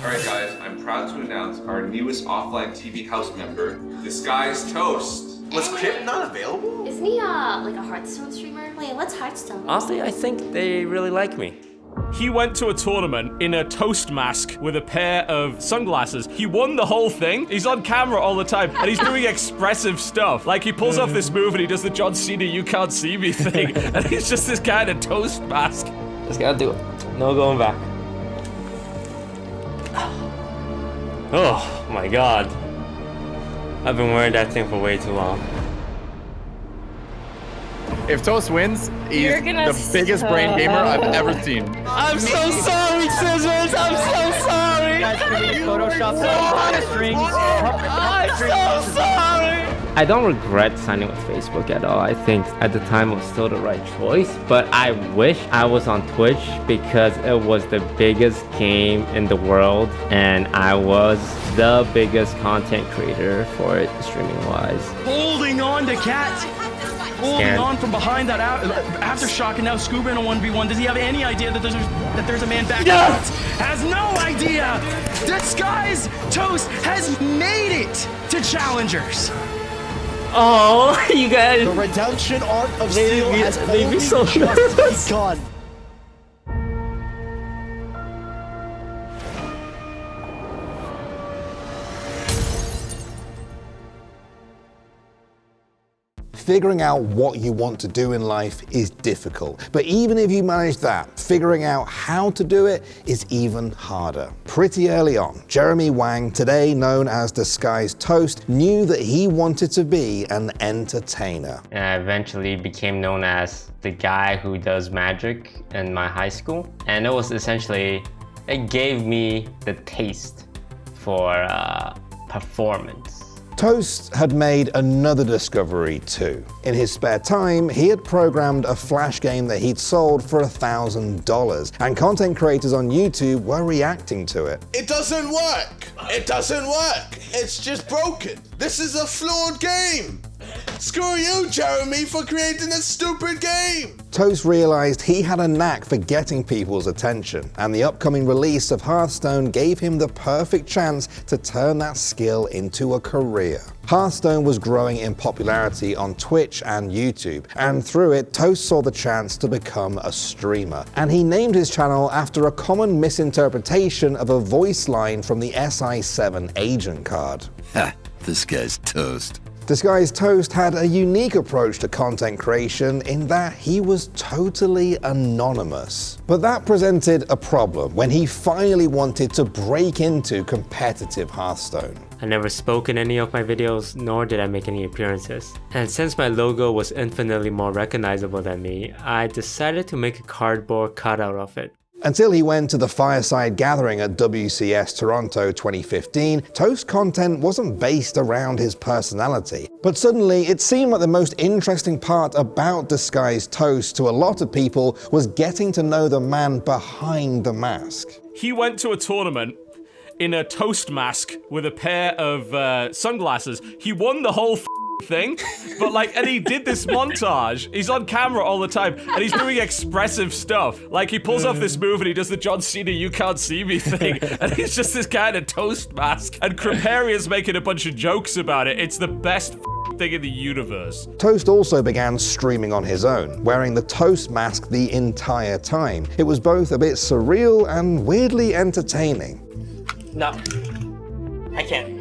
Alright guys, I'm proud to announce our newest offline TV house member, Disguised Toast. Was Crip not available? Isn't he like a Hearthstone streamer? Wait, what's Hearthstone? Honestly, I think they really like me. He went to a tournament in a toast mask with a pair of sunglasses. He won the whole thing. He's on camera all the time, and he's doing expressive stuff. Like, he pulls off this move and he does the John Cena "you can't see me" thing, and he's just this guy in a toast mask. Just gotta do it. No going back. Oh my god. I've been wearing that thing for way too long. If Toast wins, he's the biggest brain gamer I've ever seen. I'm so sorry, Scissors! I'm so sorry! Photoshop I'm so sorry! I don't regret signing with Facebook at all. I think at the time it was still the right choice, but I wish I was on Twitch because it was the biggest game in the world and I was the biggest content creator for it, streaming-wise. Holding on to Cat. Holding on from behind that aftershock, and now Scuba in a 1v1. Does he have any idea that there's a man back? Yes! Has no idea! Disguised Toast has made it to Challengers! Oh, you guys. The redemption arc of Steel has only so just begun. Figuring out what you want to do in life is difficult, but even if you manage that, figuring out how to do it is even harder. Pretty early on, Jeremy Wang, today known as Disguised Toast, knew that he wanted to be an entertainer. And I eventually became known as the guy who does magic in my high school. And it was essentially, it gave me the taste for performance. Toast had made another discovery too. In his spare time, he had programmed a flash game that he'd sold for $1,000, and content creators on YouTube were reacting to it. It doesn't work! It doesn't work! It's just broken! This is a flawed game! Screw you, Jeremy, for creating a stupid game! Toast realized he had a knack for getting people's attention, and the upcoming release of Hearthstone gave him the perfect chance to turn that skill into a career. Hearthstone was growing in popularity on Twitch and YouTube, and through it, Toast saw the chance to become a streamer. And he named his channel after a common misinterpretation of a voice line from the SI7 agent card. Ha, this guy's toast. Disguised Toast had a unique approach to content creation in that he was totally anonymous. But that presented a problem when he finally wanted to break into competitive Hearthstone. I never spoke in any of my videos, nor did I make any appearances. And since my logo was infinitely more recognizable than me, I decided to make a cardboard cutout of it. Until he went to the Fireside Gathering at WCS Toronto 2015, Toast content wasn't based around his personality. But suddenly, it seemed like the most interesting part about Disguised Toast to a lot of people was getting to know the man behind the mask. He went to a tournament in a toast mask with a pair of sunglasses. He won the whole thing, but like, and he did this montage. He's on camera all the time, and he's doing expressive stuff. Like, he pulls off this move and he does the John Cena "you can't see me" thing, and he's just this guy in a toast mask. And Creparia's making a bunch of jokes about it. It's the best thing in the universe. Toast also began streaming on his own, wearing the Toast mask the entire time. It was both a bit surreal and weirdly entertaining. No. I can't.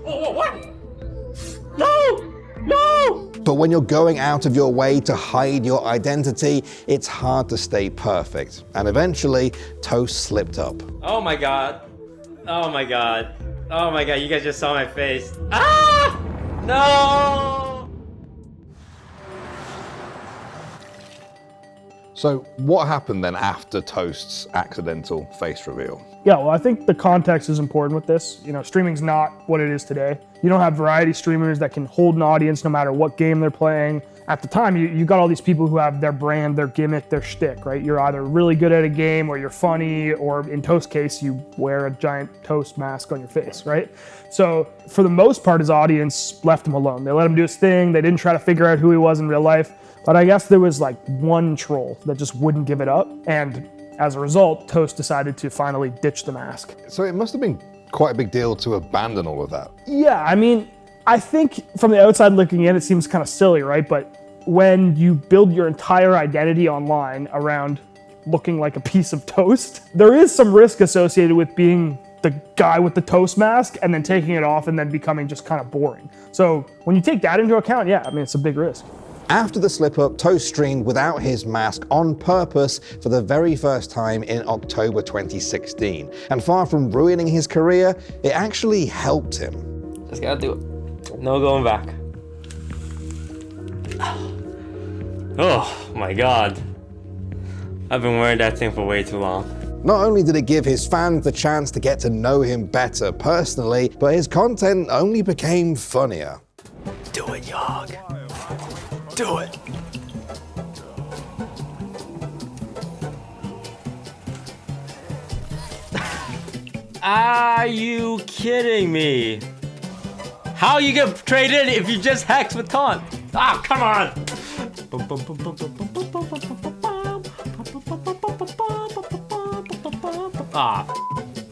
Whoa, what? No! No! But when you're going out of your way to hide your identity, it's hard to stay perfect. And eventually, Toast slipped up. Oh my god. Oh my god. Oh my god, you guys just saw my face. Ah! No! So what happened then after Toast's accidental face reveal? Yeah, well, I think the context is important with this. You know, streaming's not what it is today. You don't have variety streamers that can hold an audience no matter what game they're playing. At the time, you got all these people who have their brand, their gimmick, their shtick, right? You're either really good at a game or you're funny, or in Toast's case, you wear a giant Toast mask on your face, right? So for the most part, his audience left him alone. They let him do his thing. They didn't try to figure out who he was in real life. But I guess there was like one troll that just wouldn't give it up. And as a result, Toast decided to finally ditch the mask. So it must have been quite a big deal to abandon all of that. Yeah, I mean, I think from the outside looking in, it seems kind of silly, right? But when you build your entire identity online around looking like a piece of toast, there is some risk associated with being the guy with the toast mask and then taking it off and then becoming just kind of boring. So when you take that into account, yeah, I mean, it's a big risk. After the slip-up, Toast streamed without his mask on purpose for the very first time in October 2016. And far from ruining his career, it actually helped him. Just gotta do it. No going back. Oh my God. I've been wearing that thing for way too long. Not only did it give his fans the chance to get to know him better personally, but his content only became funnier. Do it, Yog. Do it. Are you kidding me? How you get traded if you just hex with taunt? Ah, come on! Ah,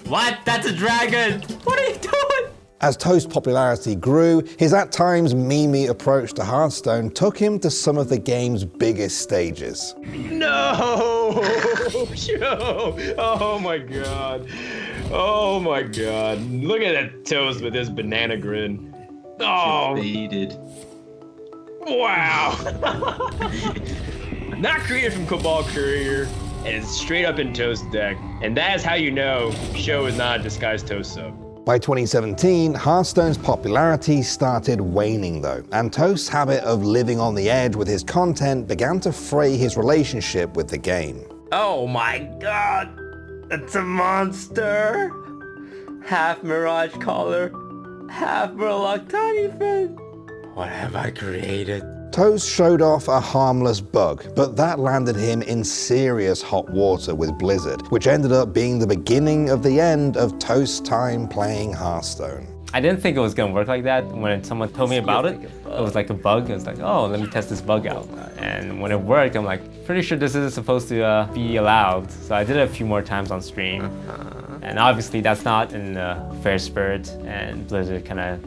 what? That's a dragon! What are you doing? As Toast's popularity grew, his at times memey approach to Hearthstone took him to some of the game's biggest stages. No! Yo! Oh my God. Oh my God. Look at that Toast with his banana grin. Oh! Baited. Wow! Not created from Cabal Courier, and it's straight up in Toast deck. And that is how you know Show is not a disguised Toast sub. By 2017, Hearthstone's popularity started waning though, and Toast's habit of living on the edge with his content began to fray his relationship with the game. Oh my God! It's a monster! Half Mirage Collar, half Murloc Tiny Fin. What have I created? Toast showed off a harmless bug, but that landed him in serious hot water with Blizzard, which ended up being the beginning of the end of Toast's time playing Hearthstone. I didn't think it was gonna work like that. When someone told me about it, it was like a bug. It was like, oh, let me test this bug out. And when it worked, I'm like, pretty sure this isn't supposed to be allowed. So I did it a few more times on stream. And obviously that's not in fair spirit. And Blizzard kind of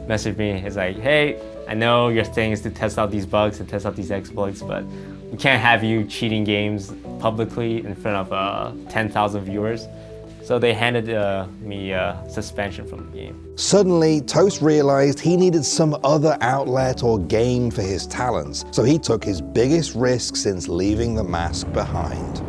messaged me. It's like, hey, I know your thing is to test out these bugs and test out these exploits, but we can't have you cheating games publicly in front of 10,000 viewers. So they handed me suspension from the game. Suddenly, Toast realized he needed some other outlet or game for his talents, so he took his biggest risk since leaving the mask behind.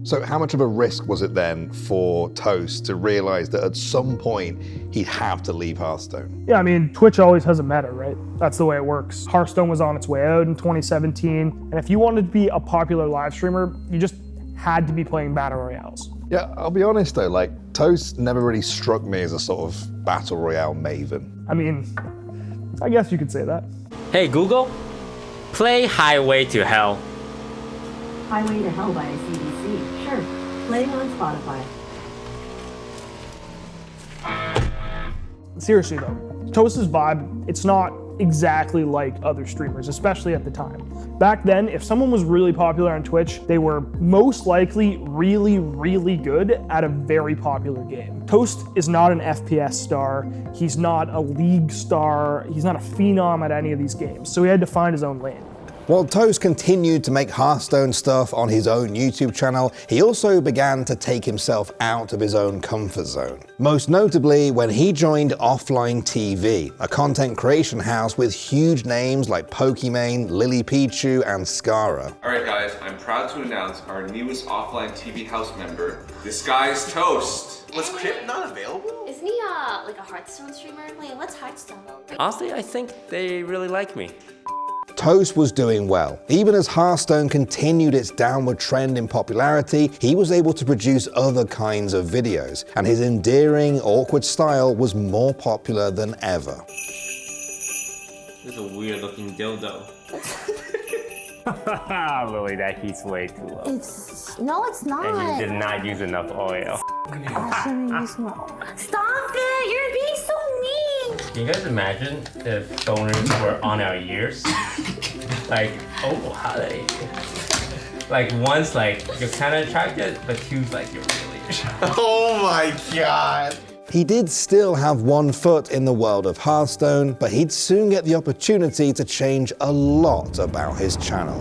So how much of a risk was it then for Toast to realize that at some point he'd have to leave Hearthstone? Yeah, I mean, Twitch always has a meta, right? That's the way it works. Hearthstone was on its way out in 2017, and if you wanted to be a popular live streamer, you just had to be playing Battle Royales. Yeah, I'll be honest though, like, Toast never really struck me as a sort of Battle Royale maven. I mean, I guess you could say that. Hey Google, play Highway to Hell. Highway to Hell by CDC. Sure. Playing on Spotify. Seriously though, Toast's vibe, it's not exactly like other streamers, especially at the time. Back then, if someone was really popular on Twitch, they were most likely really, really good at a very popular game. Toast is not an FPS star, he's not a league star, he's not a phenom at any of these games, so he had to find his own lane. While Toast continued to make Hearthstone stuff on his own YouTube channel, he also began to take himself out of his own comfort zone. Most notably when he joined Offline TV, a content creation house with huge names like Pokimane, Lily Pichu, and Skara. Alright guys, I'm proud to announce our newest Offline TV house member, Disguised Toast. Was Crypt not available? Isn't he like a Hearthstone streamer? Wait, what's Hearthstone? Honestly, I think they really like me. Toast was doing well. Even as Hearthstone continued its downward trend in popularity, he was able to produce other kinds of videos, and his endearing, awkward style was more popular than ever. This is a weird looking dildo. Lily, that heat's way too low. No, it's not. And you did not use enough oil. Stop it! You're being so mean. Can you guys imagine if stoners were on our ears? Like, oh, how they... Like, one's like, you're kind of attracted, but two's like, you're really attracted. Oh my god. He did still have one foot in the world of Hearthstone, but he'd soon get the opportunity to change a lot about his channel.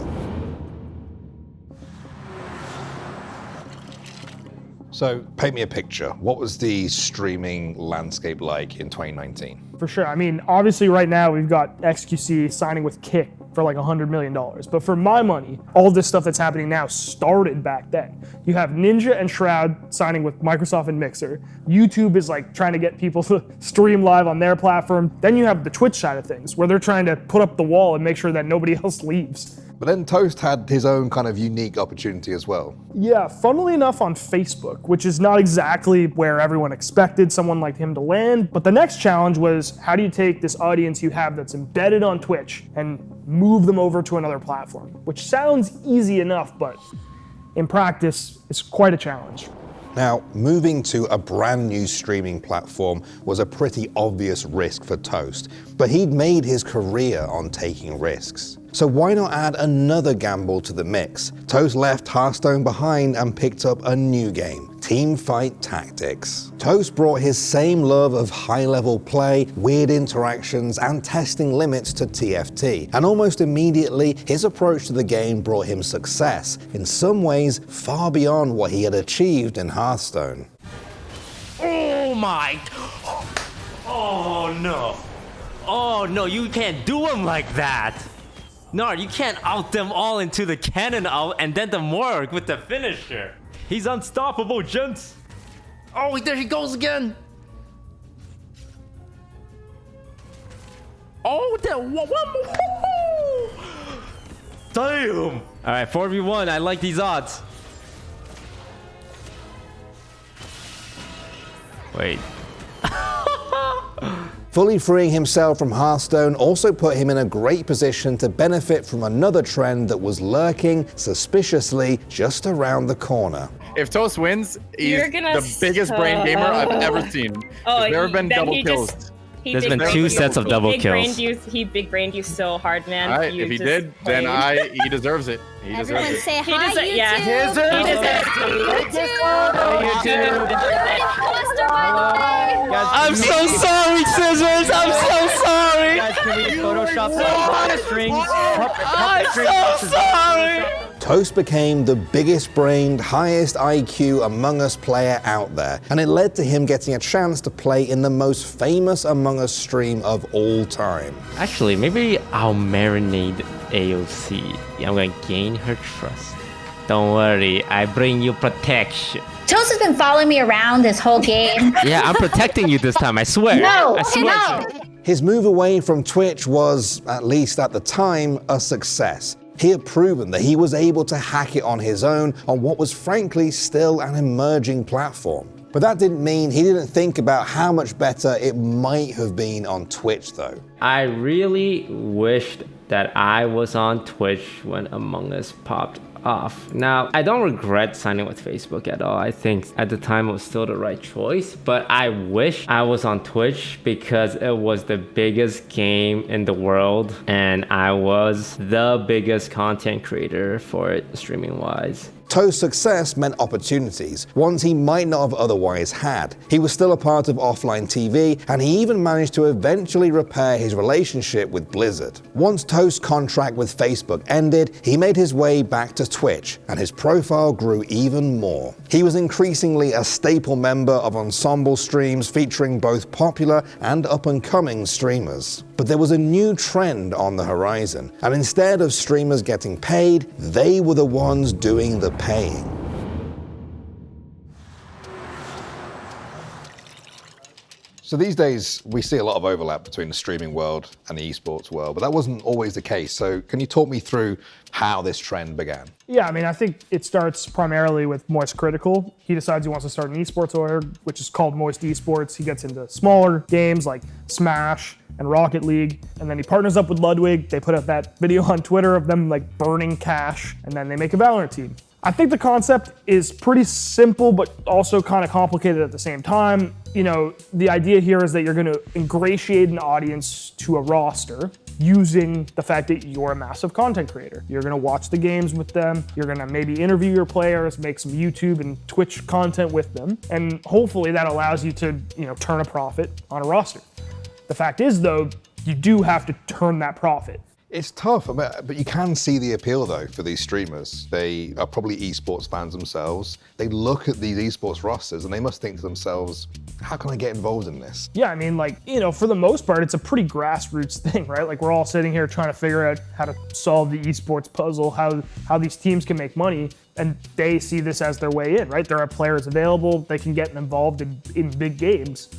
So, paint me a picture. What was the streaming landscape like in 2019? For sure. I mean, obviously right now we've got XQC signing with Kick for like $100 million. But for my money, all this stuff that's happening now started back then. You have Ninja and Shroud signing with Microsoft and Mixer. YouTube is like trying to get people to stream live on their platform. Then you have the Twitch side of things, where they're trying to put up the wall and make sure that nobody else leaves. But then Toast had his own kind of unique opportunity as well. Yeah, funnily enough on Facebook, which is not exactly where everyone expected someone like him to land. But the next challenge was, how do you take this audience you have that's embedded on Twitch and move them over to another platform? Which sounds easy enough, but in practice, it's quite a challenge. Now, moving to a brand new streaming platform was a pretty obvious risk for Toast, but he'd made his career on taking risks. So why not add another gamble to the mix? Toast left Hearthstone behind and picked up a new game, Teamfight Tactics. Toast brought his same love of high-level play, weird interactions, and testing limits to TFT. And almost immediately, his approach to the game brought him success, in some ways far beyond what he had achieved in Hearthstone. Oh my! Oh no! Oh no, you can't do him like that! No, you can't out them all into the cannon out and then the Morg with the finisher. He's unstoppable, gents. Oh, there he goes again. Oh, there, one more. Damn. All right, 4v1. I like these odds. Wait. Fully freeing himself from Hearthstone also put him in a great position to benefit from another trend that was lurking suspiciously just around the corner. If Toast wins, he's the biggest brain gamer I've ever seen. There's never been double kills. There's been 2 sets of double kills. He big brained you so hard, man. All right, if he did, then he deserves it. He deserves Everyone it. say He hi, deserves- YouTube. yeah. He I'm so sorry, Scissors. I'm so sorry. Guys, can we just Photoshop some puppet strings? I'm so sorry. Toast became the biggest-brained, highest IQ Among Us player out there, and it led to him getting a chance to play in the most famous Among Us stream of all time. Actually, maybe I'll marinate AOC. I'm gonna gain her trust. Don't worry, I bring you protection. Toast has been following me around this whole game. Yeah, I'm protecting you this time, I swear. No, I swear. no. His move away from Twitch was, at least at the time, a success. He had proven that he was able to hack it on his own on what was frankly still an emerging platform. But that didn't mean he didn't think about how much better it might have been on Twitch though. I really wished that I was on Twitch when Among Us popped off. Now, I don't regret signing with Facebook at all. I think at the time it was still the right choice, but I wish I was on Twitch because it was the biggest game in the world and I was the biggest content creator for it streaming wise. Toast's success meant opportunities, ones he might not have otherwise had. He was still a part of offline TV, and he even managed to eventually repair his relationship with Blizzard. Once Toast's contract with Facebook ended, he made his way back to Twitch, and his profile grew even more. He was increasingly a staple member of ensemble streams featuring both popular and up-and-coming streamers. But there was a new trend on the horizon, and instead of streamers getting paid, they were the ones doing the paying. So these days, we see a lot of overlap between the streaming world and the esports world, but that wasn't always the case. So can you talk me through how this trend began? Yeah, I mean, I think it starts primarily with Moist Critical. He decides he wants to start an esports org, which is called Moist Esports. He gets into smaller games like Smash and Rocket League, and then he partners up with Ludwig. They put up that video on Twitter of them like burning cash, and then they make a Valorant team. I think the concept is pretty simple, but also kind of complicated at the same time. You know, the idea here is that you're going to ingratiate an audience to a roster using the fact that you're a massive content creator. You're going to watch the games with them. You're going to maybe interview your players, make some YouTube and Twitch content with them. And hopefully that allows you to, turn a profit on a roster. The fact is, though, you do have to turn that profit. It's tough, but you can see the appeal, though, for these streamers. They are probably esports fans themselves. They look at these esports rosters and they must think to themselves, how can I get involved in this? Yeah, I mean, for the most part, it's a pretty grassroots thing, right? Like, we're all sitting here trying to figure out how to solve the esports puzzle, how these teams can make money, and they see this as their way in, right? There are players available, they can get involved in big games.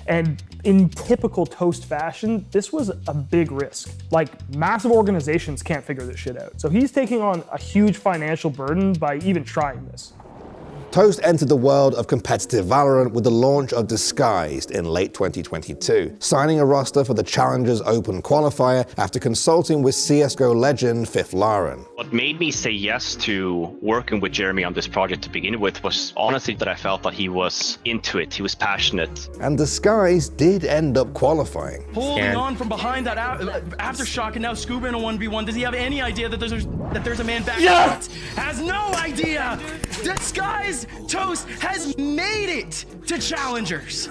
And in typical Toast fashion, this was a big risk. Like, massive organizations can't figure this shit out. So he's taking on a huge financial burden by even trying this. Toast entered the world of competitive Valorant with the launch of Disguised in late 2022, signing a roster for the Challengers Open qualifier after consulting with CSGO legend Fifth Lauren. What made me say yes to working with Jeremy on this project to begin with was honestly that I felt that he was into it, he was passionate. And Disguised did end up qualifying. Holding on from behind that aftershock, and now Scuba in a 1v1. Does he have any idea that there's a man back? Yes! Has no idea! Disguised Toast has made it to Challengers.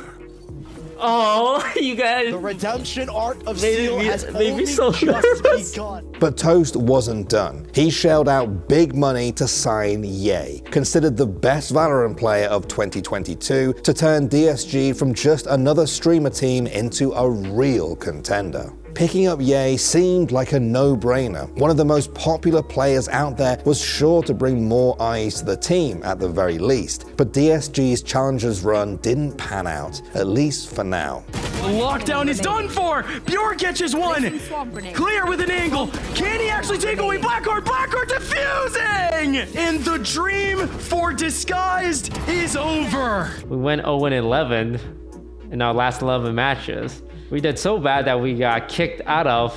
Oh, you guys. The redemption arc of Steel has only so just begun. But Toast wasn't done. He shelled out big money to sign Ye, considered the best Valorant player of 2022, to turn DSG from just another streamer team into a real contender. Picking up Ye seemed like a no-brainer. One of the most popular players out there was sure to bring more eyes to the team at the very least. But DSG's Challengers run didn't pan out, at least for now. The lockdown is done for! Burke catches one! Clear with an angle! Can he actually take away Blackheart? Blackheart defusing! And the dream for Disguised is over! We went 0-11 in our last 11 matches. We did so bad that we got kicked out of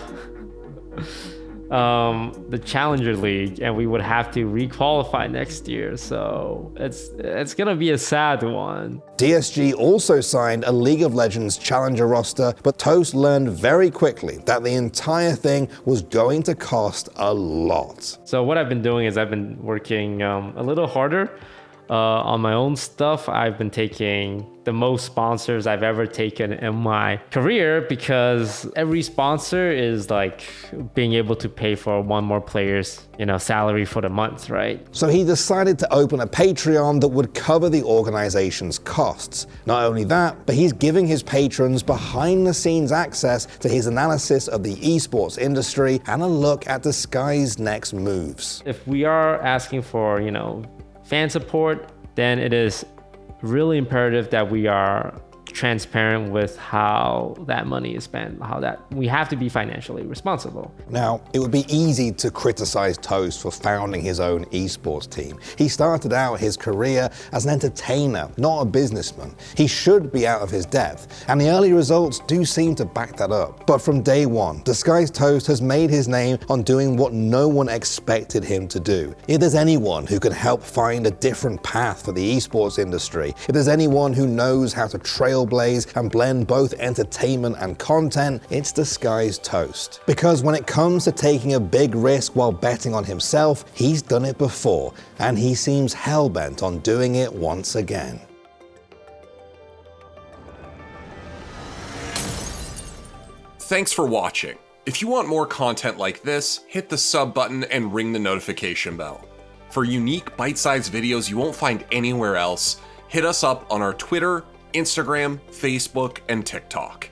the Challenger League, and we would have to re-qualify next year. So it's gonna be a sad one. DSG also signed a League of Legends Challenger roster, but Toast learned very quickly that the entire thing was going to cost a lot. So what I've been doing is I've been working a little harder on my own stuff. I've been taking the most sponsors I've ever taken in my career, because every sponsor is like being able to pay for one more player's, salary for the month, right? So he decided to open a Patreon that would cover the organization's costs. Not only that, but he's giving his patrons behind the scenes access to his analysis of the esports industry and a look at Disguised's next moves. If we are asking for, fan support, then it is really imperative that we are transparent with how that money is spent, how that we have to be financially responsible. Now, it would be easy to criticize Toast for founding his own esports team. He started out his career as an entertainer, not a businessman. He should be out of his depth, and the early results do seem to back that up. But from day one, Disguised Toast has made his name on doing what no one expected him to do. If there's anyone who can help find a different path for the esports industry, if there's anyone who knows how to trailblaze and blend both entertainment and content, it's Disguised Toast. Because when it comes to taking a big risk while betting on himself, he's done it before, and he seems hell-bent on doing it once again. Thanks for watching. If you want more content like this, hit the sub button and ring the notification bell. For unique bite-sized videos you won't find anywhere else, hit us up on our Twitter, Instagram, Facebook, and TikTok.